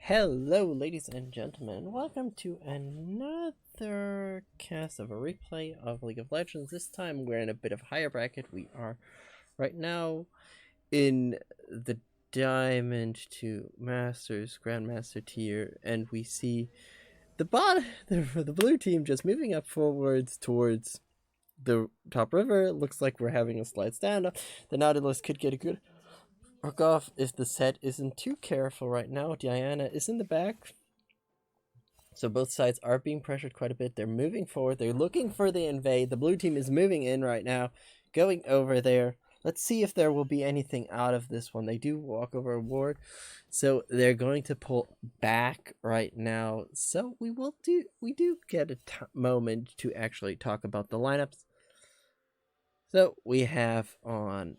Hello, ladies and gentlemen. Welcome to another cast of a replay of League of Legends. This time we're in a bit of higher bracket. We are right now in the Diamond to Masters, Grandmaster tier, and we see the blue team just moving up forwards towards the top river. It looks like we're having a slight standoff. The Nautilus could get a good hook off if the set isn't too careful right now. Diana is in the back. So both sides are being pressured quite a bit. They're moving forward. They're looking for the invade. The blue team is moving in right now, going over there. Let's see if there will be anything out of this one. They do walk over a ward, so they're going to pull back right now. So we do get a moment to actually talk about the lineups. So we have on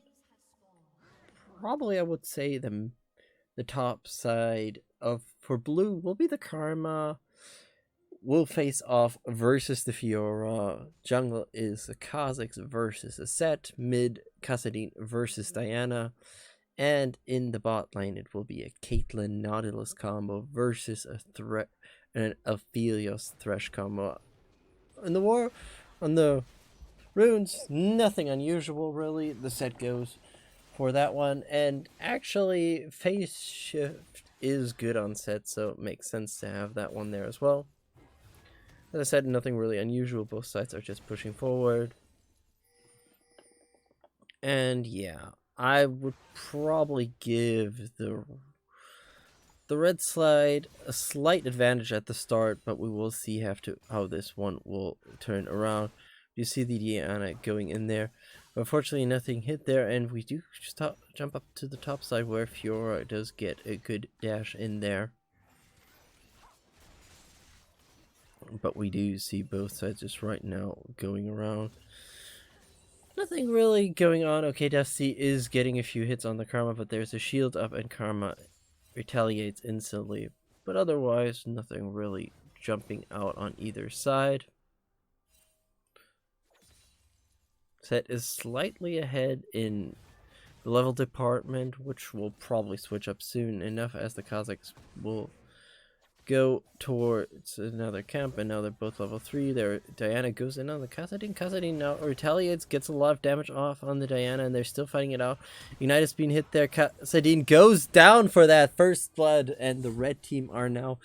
probably I would say the top side of for blue will be the Karma. Will face off versus the Fiora. Jungle is the Kha'Zix versus the Set. Mid, Kassadin versus Diana. And in the bot lane, it will be a Caitlyn Nautilus combo versus a Aphelios Thresh combo. In the war, on the runes, nothing unusual really. The Set goes for that one. And actually, phase shift is good on Set, so it makes sense to have that one there as well. As I said, nothing really unusual. Both sides are just pushing forward. And yeah, I would probably give the red slide a slight advantage at the start, but we will see how this one will turn around. You see the Diana going in there. Unfortunately, nothing hit there, and we do jump up to the top side where Fiora does get a good dash in there. But we do see both sides just right now going around. Nothing really going on. Okay, Dusty is getting a few hits on the Karma, but there's a shield up and Karma retaliates instantly. But otherwise, nothing really jumping out on either side. Set is slightly ahead in the level department, which will probably switch up soon enough as the Kha'Zix will go towards another camp, and now they're both level 3. There, Diana goes in on the Kassadin. Kassadin now retaliates, gets a lot of damage off on the Diana, and they're still fighting it out. Ignite is being hit there. Kassadin goes down for that first blood, and the red team are now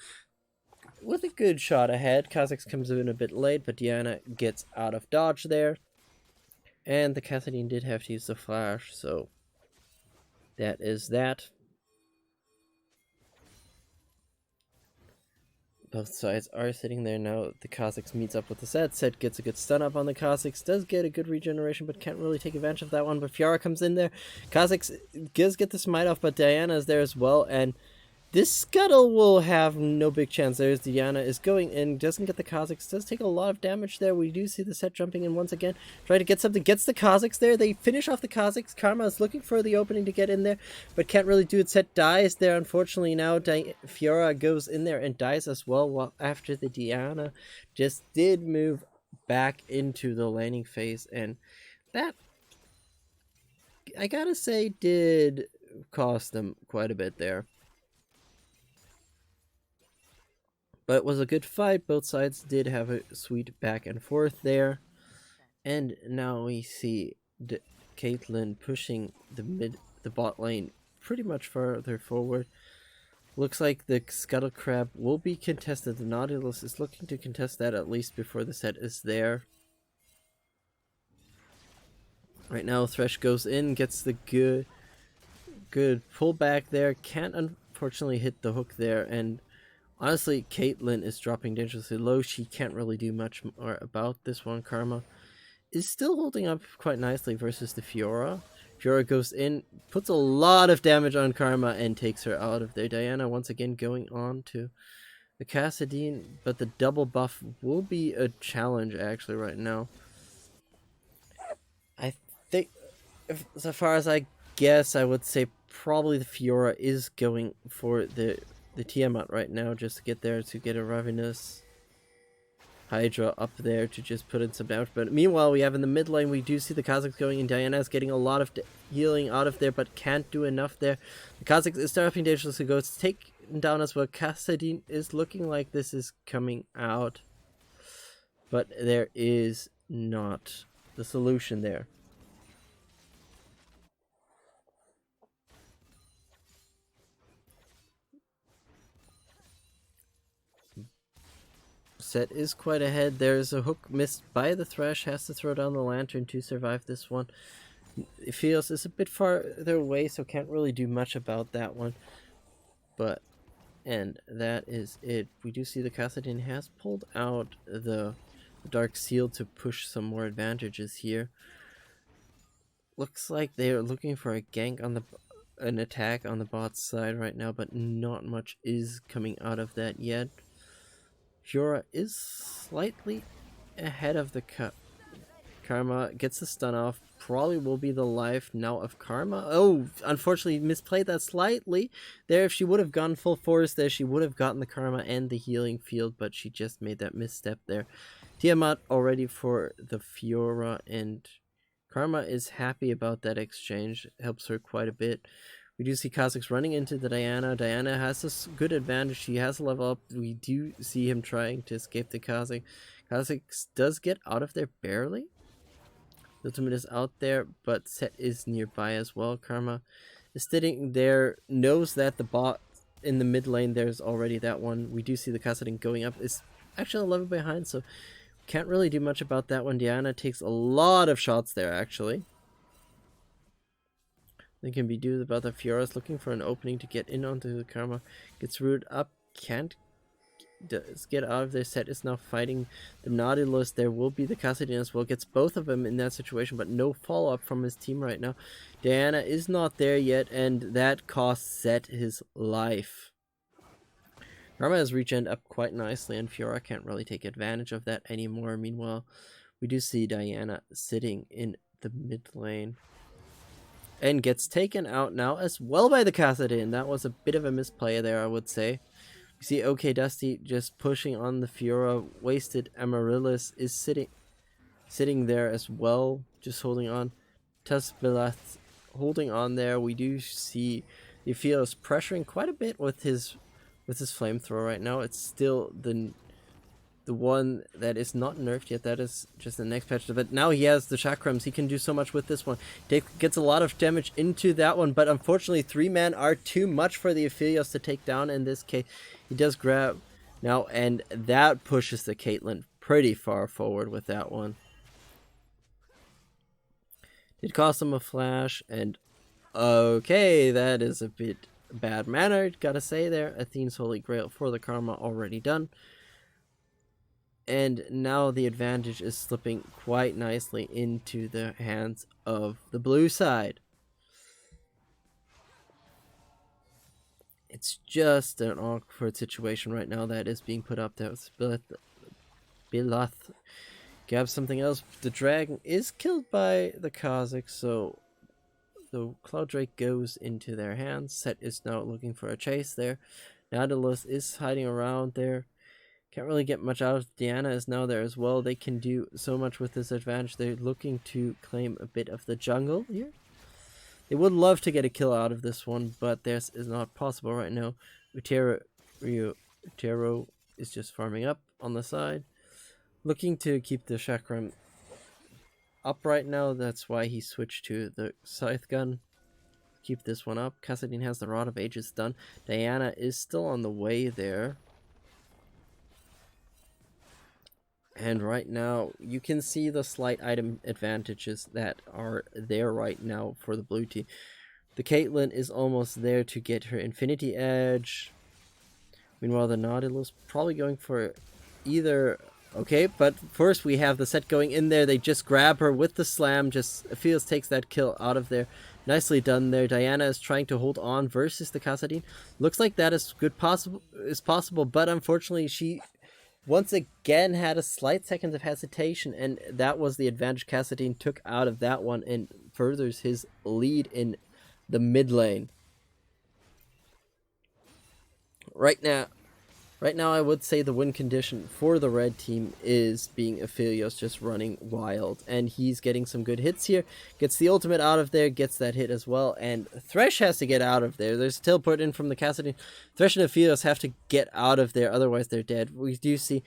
with a good shot ahead. Kha'Zix comes in a bit late, but Diana gets out of dodge there. And the Kassadin did have to use the flash, so that is that. Both sides are sitting there now. The Kha'Zix meets up with the Set. Set gets a good stun up on the Kha'Zix. Does get a good regeneration, but can't really take advantage of that one. But Fiora comes in there. Kha'Zix does get the smite off, but Diana is there as well. And this Scuttle will have no big chance. There's Diana is going in. Doesn't get the Kha'Zix. Does take a lot of damage there. We do see the Set jumping in once again. Try to get something. Gets the Kha'Zix there. They finish off the Kha'Zix. Karma is looking for the opening to get in there, but can't really do it. Set dies there, unfortunately. Now Fiora goes in there and dies as well after the Diana just did move back into the laning phase. And that, I gotta say, did cost them quite a bit there. But it was a good fight. Both sides did have a sweet back and forth there. And now we see Caitlyn pushing the bot lane pretty much further forward. Looks like the Scuttle Crab will be contested. The Nautilus is looking to contest that at least before the Set is there. Right now Thresh goes in, gets the good pullback there. Can't unfortunately hit the hook there, and honestly, Caitlyn is dropping dangerously low. She can't really do much more about this one. Karma is still holding up quite nicely versus the Fiora. Fiora goes in, puts a lot of damage on Karma, and takes her out of there. Diana once again going on to the Kassadin, but the double buff will be a challenge actually right now. I think, so far as I guess, I would say probably the Fiora is going for the Tiamat right now, just to get there, to get a Ravenous Hydra up there to just put in some damage. But meanwhile, we have in the mid lane, we do see the Kha'Zix going in. Diana's getting a lot of healing out of there, but can't do enough there. The Kha'Zix is dropping dangerously, goes to take taken down as well. Kassadin is looking like this is coming out, but there is not the solution there. Set is quite ahead. There's a hook missed by the Thresh, has to throw down the lantern to survive this one. It feels it's a bit farther away, so can't really do much about that one. But, and that is it. We do see the Kassadin has pulled out the Dark Seal to push some more advantages here. Looks like they are looking for a gank on an attack on the bot side right now, but not much is coming out of that yet. Fiora is slightly ahead of the Karma, gets the stun off, probably will be the life now of Karma. Oh, unfortunately misplayed that slightly there. If she would have gone full force there, she would have gotten the Karma and the healing field, but she just made that misstep there. Tiamat already for the Fiora, and Karma is happy about that exchange, helps her quite a bit. We do see Kha'Zix running into the Diana. Diana has a good advantage. She has a level up. We do see him trying to escape the Kha'Zix. Kha'Zix does get out of there barely. The ultimate is out there, but Set is nearby as well. Karma is sitting there, knows that the bot in the mid lane, there's already that one. We do see the Kha'Zix going up. It's actually a level behind, so can't really do much about that one. Diana takes a lot of shots there, actually. They can be do about the Fiora's looking for an opening to get in onto the Karma. Gets rooted up, can't get out of there. Set is now fighting the Nautilus. There will be the Kassadin as well. Gets both of them in that situation, but no follow-up from his team right now. Diana is not there yet, and that costs Set his life. Karma has regen up quite nicely, and Fiora can't really take advantage of that anymore. Meanwhile, we do see Diana sitting in the mid lane. And gets taken out now as well by the Kassadin. That was a bit of a misplay there, I would say. You see OK Dusty just pushing on the Fiora. Wasted Amaryllis is sitting there as well, just holding on. Tusbilath holding on there. We do see the Fiora's pressuring quite a bit with his flamethrower right now. It's still the one that is not nerfed yet. That is just the next patch, but now he has the chakrams. He can do so much with this one. Gets a lot of damage into that one, but unfortunately 3 men are too much for the Aphelios to take down in this case. He does grab now, and that pushes the Caitlyn pretty far forward with that one. It cost him a flash, and okay, that is a bit bad-mannered, gotta say there. Athene's Holy Grail for the Karma already done. And now the advantage is slipping quite nicely into the hands of the blue side. It's just an awkward situation right now that is being put up there. Bilath grabs something else. The dragon is killed by the Kha'Zix, so the Cloud Drake goes into their hands. Set is now looking for a chase there. Nautilus is hiding around there. Can't really get much out of Diana is now there as well. They can do so much with this advantage. They're looking to claim a bit of the jungle here. They would love to get a kill out of this one, but this is not possible right now. Utero is just farming up on the side. Looking to keep the chakram up right now. That's why he switched to the scythe gun. Keep this one up. Kassadin has the Rod of Ages done. Diana is still on the way there. And right now, you can see the slight item advantages that are there right now for the blue team. The Caitlyn is almost there to get her Infinity Edge. Meanwhile, the Nautilus probably going for either... Okay, but first we have the Set going in there. They just grab her with the slam. Just Aphelios takes that kill out of there. Nicely done there. Diana is trying to hold on versus the Kassadin. Looks like that is possible, but unfortunately she... once again had a slight second of hesitation, and that was the advantage Kassadin took out of that one and furthers his lead in the mid lane. Right now, Right now, I would say the win condition for the red team is being Aphelios just running wild. And he's getting some good hits here. Gets the ultimate out of there, gets that hit as well. And Thresh has to get out of there. There's a teleport in from the Cassadine. Thresh and Aphelios have to get out of there, otherwise they're dead. We do see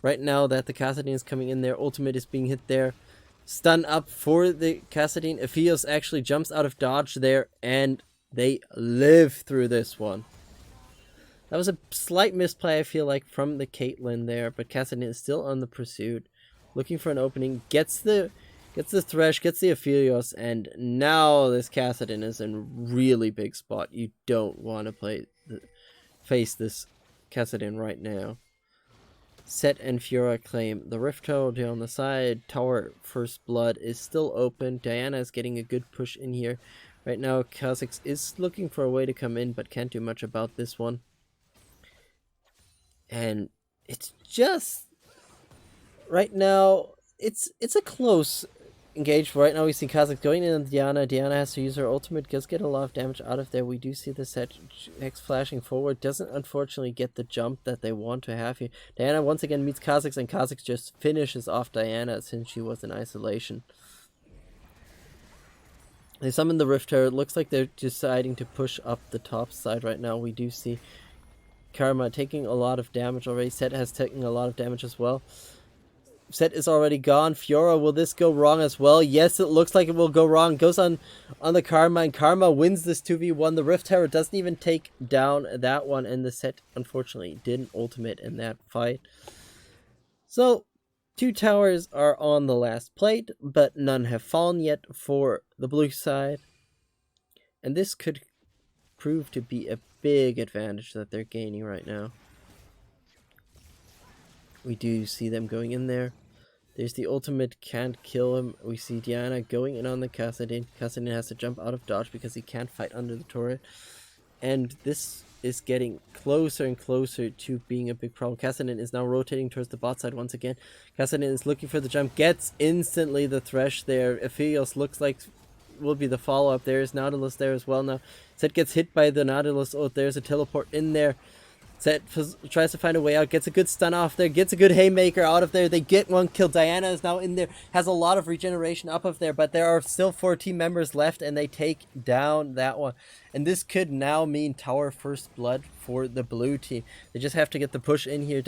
right now that the Cassadine is coming in there. Ultimate is being hit there. Stun up for the Cassadine. Aphelios actually jumps out of dodge there, and they live through this one. That was a slight misplay, I feel like, from the Caitlyn there, but Cassadine is still on the pursuit, looking for an opening, gets the Thresh, gets the Aphelios, and now this Cassadine is in a really big spot. You don't want to face this Cassadine right now. Set and Fiora claim the Rift Tower on the side. Tower First Blood is still open. Diana is getting a good push in here. Right now, Kha'Zix is looking for a way to come in, but can't do much about this one. And it's just right now it's a close engage. Right now we see Kha'Zix going in on Diana. Diana has to use her ultimate, does get a lot of damage out of there. We do see the set X flashing forward, doesn't unfortunately get the jump that they want to have here. Diana once again meets Kha'Zix, and Kha'Zix just finishes off Diana since she was in isolation. They summon the Rift Tower. It looks like they're deciding to push up the top side right now. We do see Karma taking a lot of damage already. Set has taken a lot of damage as well. Set is already gone. Fiora, will this go wrong as well? Yes, it looks like it will go wrong. Goes on the Karma, and Karma wins this 2v1. The Rift Tower doesn't even take down that one, and the Set unfortunately didn't ultimate in that fight. So, 2 towers are on the last plate, but none have fallen yet for the blue side. And this could prove to be a big advantage that they're gaining right now. We do see them going in there. There's the ultimate, can't kill him. We see Diana going in on the Cassadine. Cassadine has to jump out of dodge because he can't fight under the turret. And this is getting closer and closer to being a big problem. Cassadine is now rotating towards the bot side once again. Cassadine is looking for the jump, gets instantly the Thresh there. Aphelios looks like will be the follow-up. There's Nautilus there as well now. Set gets hit by the Nautilus. Oh, there's a teleport in there. Set tries to find a way out, gets a good stun off there, gets a good haymaker out of there. They get one kill. Diana is now in there, has a lot of regeneration up of there, but there are still 4 team members left, and they take down that one. And this could now mean Tower First Blood for the blue team. They just have to get the push in here.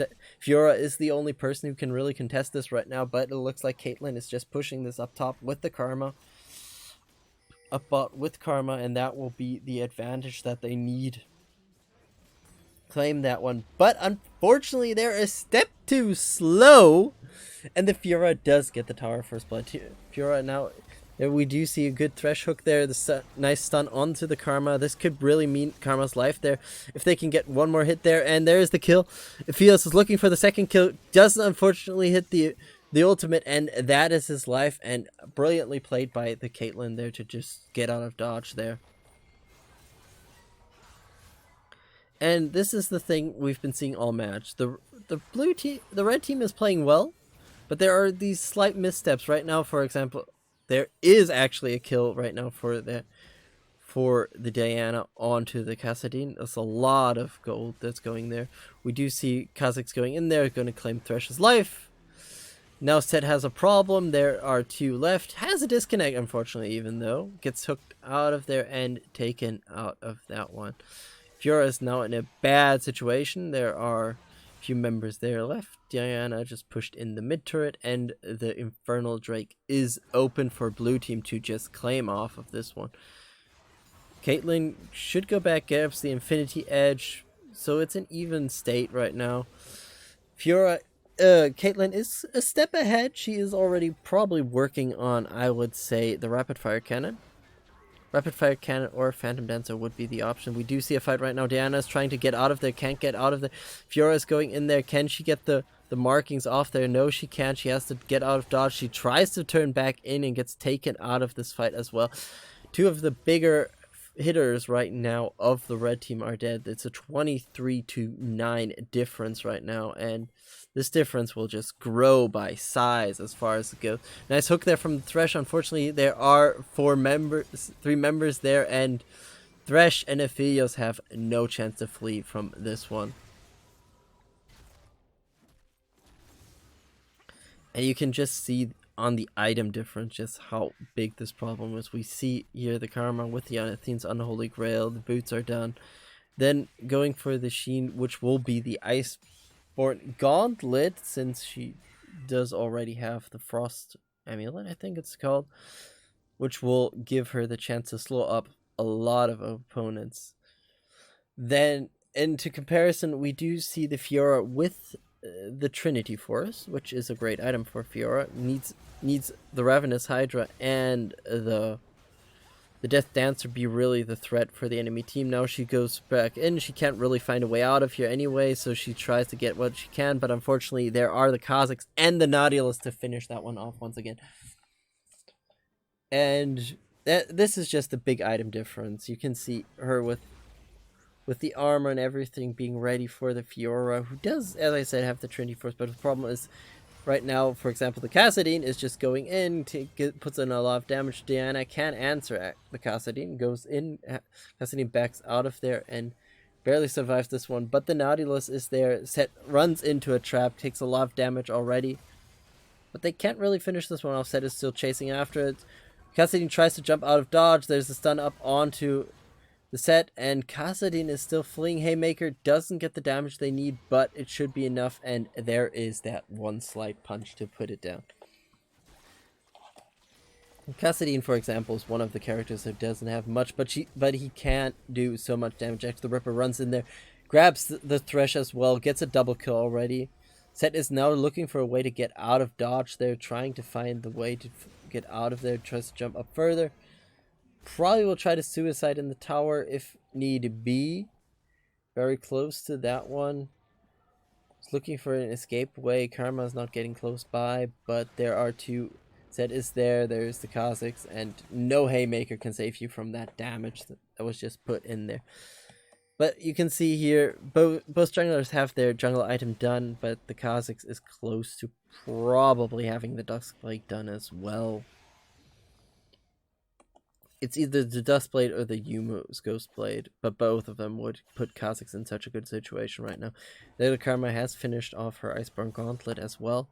Fiora is the only person who can really contest this right now, but it looks like Caitlyn is just pushing this up top with the Karma. Up bot with Karma, and that will be the advantage that they need. Claim that one, but unfortunately they're a step too slow, and the Fiora does get the Tower First Blood. Fiora now, there we do see a good Thresh hook there, the nice stun onto the Karma. This could really mean Karma's life there if they can get one more hit there, and there's the kill. Aphelios is looking for the second kill, doesn't unfortunately hit the ultimate, and that is his life, and brilliantly played by the Caitlyn there to just get out of dodge there. And this is the thing we've been seeing all match. The red team is playing well, but there are these slight missteps right now. For example, there is actually a kill right now for the Diana onto the Cassadine. That's a lot of gold that's going there. We do see Kha'Zix going in there, going to claim Thresh's life. Now Set has a problem. There are 2 left. Has a disconnect, unfortunately, even though. Gets hooked out of there and taken out of that one. Fiora is now in a bad situation. There are a few members there left. Diana just pushed in the mid turret, and the Infernal Drake is open for blue team to just claim off of this one. Caitlyn should go back, gets the Infinity Edge, so it's an even state right now. Caitlyn is a step ahead. She is already probably working on, I would say, the Rapid Fire Cannon. Rapid Fire Cannon or Phantom Dancer would be the option. We do see a fight right now. Diana is trying to get out of there, can't get out of there. Fiora is going in there. Can she get the markings off there? No, she can't. She has to get out of dodge. She tries to turn back in and gets taken out of this fight as well. 2 of the bigger hitters right now of the red team are dead. It's a 23-9 difference right now, and this difference will just grow by size as far as it goes. Nice hook there from the Thresh. Unfortunately, there are 3 members there, and Thresh and Aphelios have no chance to flee from this one. And you can just see on the item difference just how big this problem is. We see here the Karma with the Athene's Unholy Grail, the boots are done. Then going for the Sheen, which will be the Iceborn Gauntlet, since she does already have the Frost Amulet, I think it's called, which will give her the chance to slow up a lot of opponents. Then, into comparison, we do see the Fiora with the Trinity Force, which is a great item for Fiora. Needs the Ravenous Hydra and the Death Dancer be really the threat for the enemy team. Now she goes back in. She can't really find a way out of here anyway, so she tries to get what she can, but unfortunately there are the Kha'Zix and the Nautilus to finish that one off once again. And this is just a big item difference. You can see her with the armor and everything being ready for the Fiora, who does, as I said, have the Trinity Force, but the problem is right now, for example, the Kassadin is just going in, puts in a lot of damage. Diana can't answer the Kassadin, goes in, Kassadin backs out of there and barely survives this one, but the Nautilus is there, runs into a trap, takes a lot of damage already, but they can't really finish this one off. Set is still chasing after it. Kassadin tries to jump out of dodge, there's a stun up onto the Set, and Kassadin is still fleeing. Haymaker doesn't get the damage they need, but it should be enough, and there is that one slight punch to put it down. Kassadin, for example, is one of the characters that doesn't have much, but he can't do so much damage. Actually, the Ripper runs in there, grabs the Thresh as well, gets a double kill already. Set is now looking for a way to get out of dodge. They're trying to find the way to get out of there, tries to jump up further. Probably will try to suicide in the tower if need be. Very close to that one. He's looking for an escape way. Karma is not getting close by, but there are two. Zed is there. There's the Kha'Zix, and no Haymaker can save you from that damage that was just put in there. But you can see here, both junglers have their jungle item done, but the Kha'Zix is close to probably having the Duskblade done as well. It's either the Duskblade or the Yumu's Ghostblade, but both of them would put Kha'Zix in such a good situation right now. The Karma has finished off her Iceborn Gauntlet as well.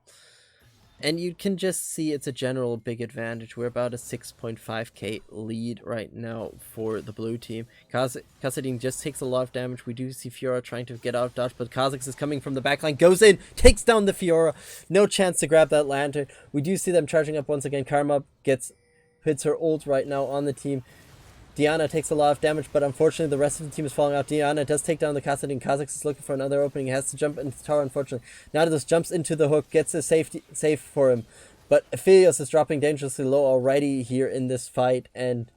And you can just see it's a general big advantage. We're about a 6.5k lead right now for the blue team. Kassadin just takes a lot of damage. We do see Fiora trying to get out of dodge, but Kha'Zix is coming from the backline, goes in, takes down the Fiora. No chance to grab that lantern. We do see them charging up once again. Karma hits her ult right now on the team. Diana takes a lot of damage, but unfortunately the rest of the team is falling out. Diana does take down the Kassadin. Kha'Zix is looking for another opening. He has to jump into the tower, unfortunately. Nautilus jumps into the hook, gets a safe for him. But Aphelios is dropping dangerously low already here in this fight, and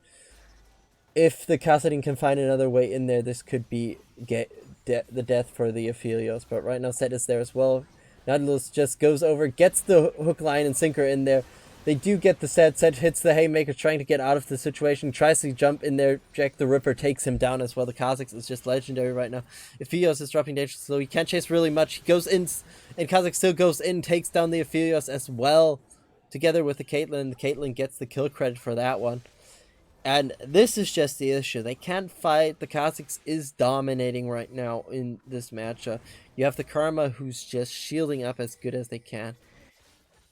if the Kassadin can find another way in there, this could be the death for the Aphelios. But right now Set is there as well. Nautilus just goes over, gets the hook, line, and sinker in there. They do get the Set. Set hits the Haymaker, trying to get out of the situation. Tries to jump in there. Jack the Ripper takes him down as well. The Kha'Zix is just legendary right now. Aphelios is dropping dangerously slow. He can't chase really much. He goes in, and Kha'Zix still goes in, takes down the Aphelios as well. Together with the Caitlyn. The Caitlyn gets the kill credit for that one. And this is just the issue. They can't fight. The Kha'Zix is dominating right now in this matchup. You have the Karma, who's just shielding up as good as they can.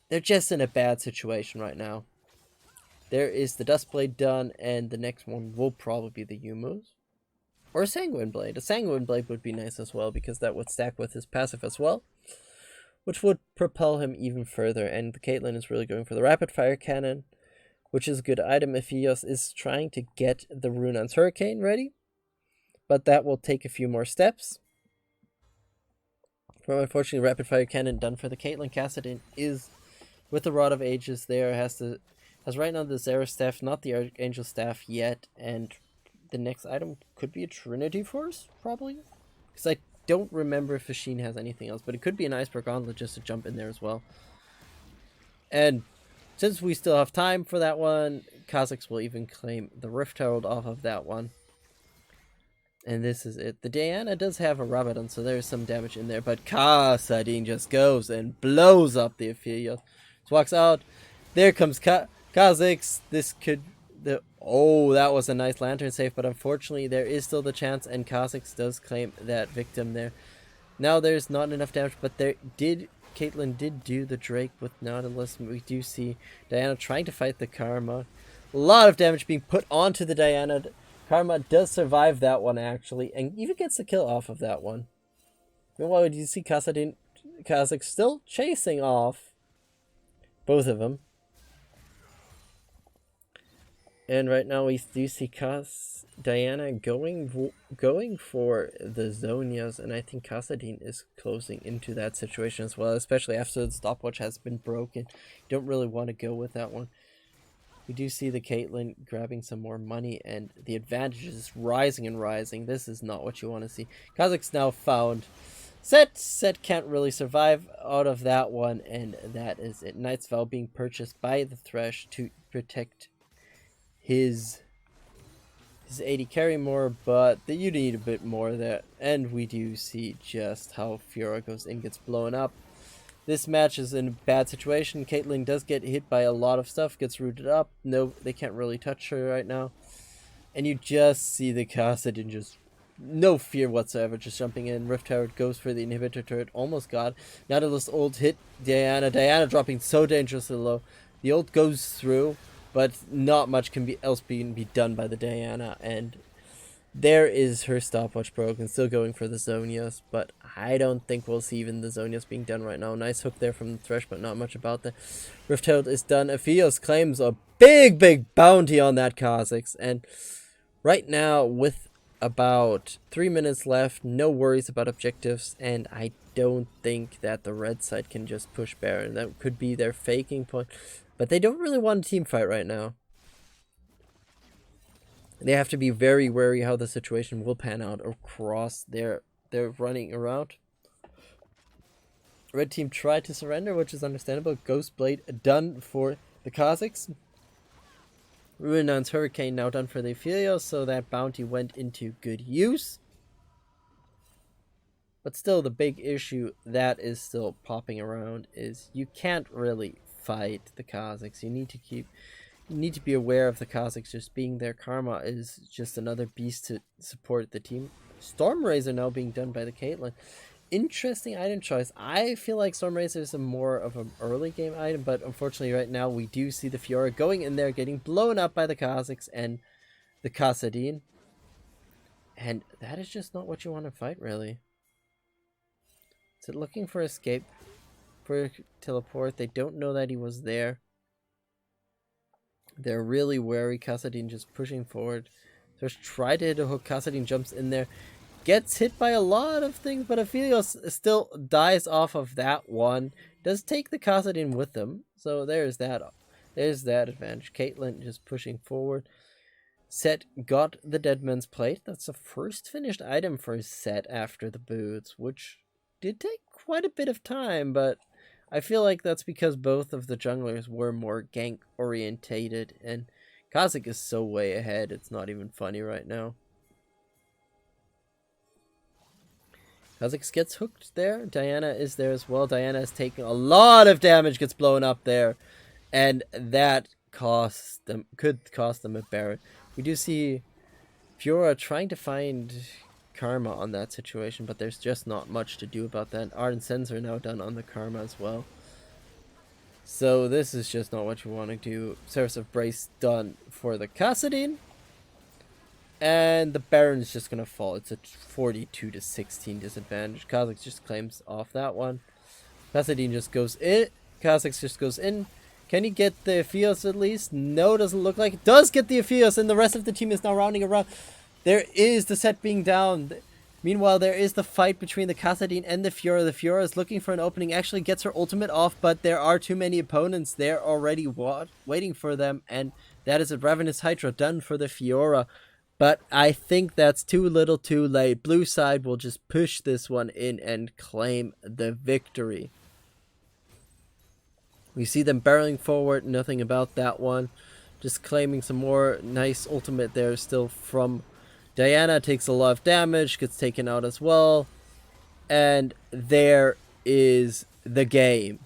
They're just in a bad situation right now. There is the Duskblade done, and the next one will probably be the Yumu's. Or a Sanguine Blade. A Sanguine Blade would be nice as well, because that would stack with his passive as well, which would propel him even further. And the Caitlyn is really going for the Rapid Fire Cannon, which is a good item. Aphelios is trying to get the Runan's Hurricane ready, but that will take a few more steps. Well, unfortunately, Rapid Fire Cannon done for the Caitlyn. Kassadin is with the Rod of Ages there, has right now the Zera Staff, not the Archangel Staff yet, and the next item could be a Trinity Force, probably? Because I don't remember if Sheen has anything else, but it could be an Iceberg Gauntlet just to jump in there as well. And since we still have time for that one, Kha'Zix will even claim the Rift Herald off of that one. And this is it. The Diana does have a Rabadon, so there's some damage in there, but Kassadin just goes and blows up the Aphelios. Walks out. There comes Kha'Zix. This could... Oh, that was a nice lantern save, but unfortunately there is still the chance, and Kha'Zix does claim that victim there. Now there's not enough damage, but there did Caitlyn did do the Drake with Nautilus. We do see Diana trying to fight the Karma. A lot of damage being put onto the Diana. Karma does survive that one, actually, and even gets the kill off of that one. Meanwhile, you see Kazakh still chasing off both of them. And right now we do see Diana going for the Zonias, and I think Kassadin is closing into that situation as well, especially after the stopwatch has been broken. Don't really want to go with that one. We do see the Caitlyn grabbing some more money, and the advantage is rising and rising. This is not what you want to see. Kazakh's now found Set can't really survive out of that one, and that is it. Knight's Vow being purchased by the Thresh to protect his 80 carry more, but you need a bit more there. And we do see just how Fiora goes in, gets blown up. This match is in a bad situation. Caitlyn does get hit by a lot of stuff, gets rooted up. No, they can't really touch her right now. And you just see the Kassadin just no fear whatsoever, just jumping in. Rift Tower goes for the inhibitor turret, almost got. Nautilus ult hit Diana. Diana dropping so dangerously low. The ult goes through, but not much can be done by the Diana, and there is her stopwatch broken. Still going for the Zonias, but I don't think we'll see even the Zonias being done right now. Nice hook there from the Thresh, but not much about that. Rift Herald is done. Ephios claims a big bounty on that Kha'Zix, and right now with about 3 minutes left, no worries about objectives, and I don't think that the red side can just push Baron. That could be their faking point, but they don't really want a team fight right now. They have to be very wary how the situation will pan out across their running around. Red team tried to surrender, which is understandable. Ghostblade done for the Kha'Zix. Ruinon's Hurricane now done for the Aphelios, so that bounty went into good use. But still, the big issue that is still popping around is you can't really fight the Kha'Zix. You need to be aware of the Kha'Zix just being there. Karma is just another beast to support the team. Stormrazor now being done by the Caitlyn. Interesting item choice. I feel like Stormrazor is more of an early game item, but unfortunately right now we do see the Fiora going in there, getting blown up by the Kha'Zix and the Kassadin. And that is just not what you want to fight, really. Is it looking for escape? For teleport? They don't know that he was there. They're really wary. Kassadin just pushing forward. Just try to hit a hook. Kassadin jumps in there. Gets hit by a lot of things, but Aphelios still dies off of that one. Does take the Kassadin with them. So there's that. There's that advantage. Caitlyn just pushing forward. Set got the Deadman's Plate. That's the first finished item for Set after the boots, which did take quite a bit of time, but I feel like that's because both of the junglers were more gank orientated, and Kha'Zix is so way ahead, it's not even funny right now. Kha'Zix gets hooked there. Diana is there as well. Diana is taking a lot of damage, gets blown up there, and that could cost them a Baron. We do see Fiora trying to find Karma on that situation, but there's just not much to do about that. Ardent Sensor now done on the Karma as well. So this is just not what you want to do. Service of Brace done for the Kassadin. And the Baron is just going to fall. It's a 42 to 16 disadvantage. Kha'Zix just claims off that one. Kassadin just goes in. Kha'Zix just goes in. Can he get the Aphelios at least? No, doesn't look like it. Does get the Aphelios, and the rest of the team is now rounding around. There is the Set being down. Meanwhile, there is the fight between the Kassadin and the Fiora. The Fiora is looking for an opening, actually gets her ultimate off, but there are too many opponents there already waiting for them, and that is a Ravenous Hydra done for the Fiora. But I think that's too little too late. Blue side will just push this one in and claim the victory. We see them barreling forward, nothing about that one. Just claiming some more nice ultimate there still from Diana. Takes a lot of damage, gets taken out as well. And there is the game.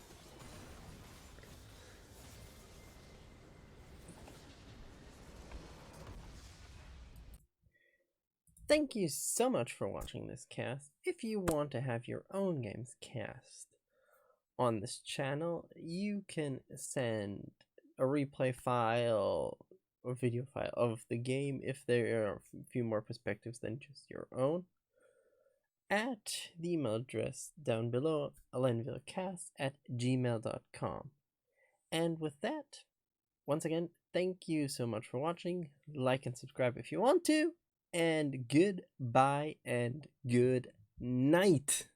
Thank you so much for watching this cast. If you want to have your own games cast on this channel, you can send a replay file or video file of the game if there are a few more perspectives than just your own at the email address down below, alenvilcast@gmail.com. And with that, once again, thank you so much for watching. Like and subscribe if you want to, and goodbye and good night.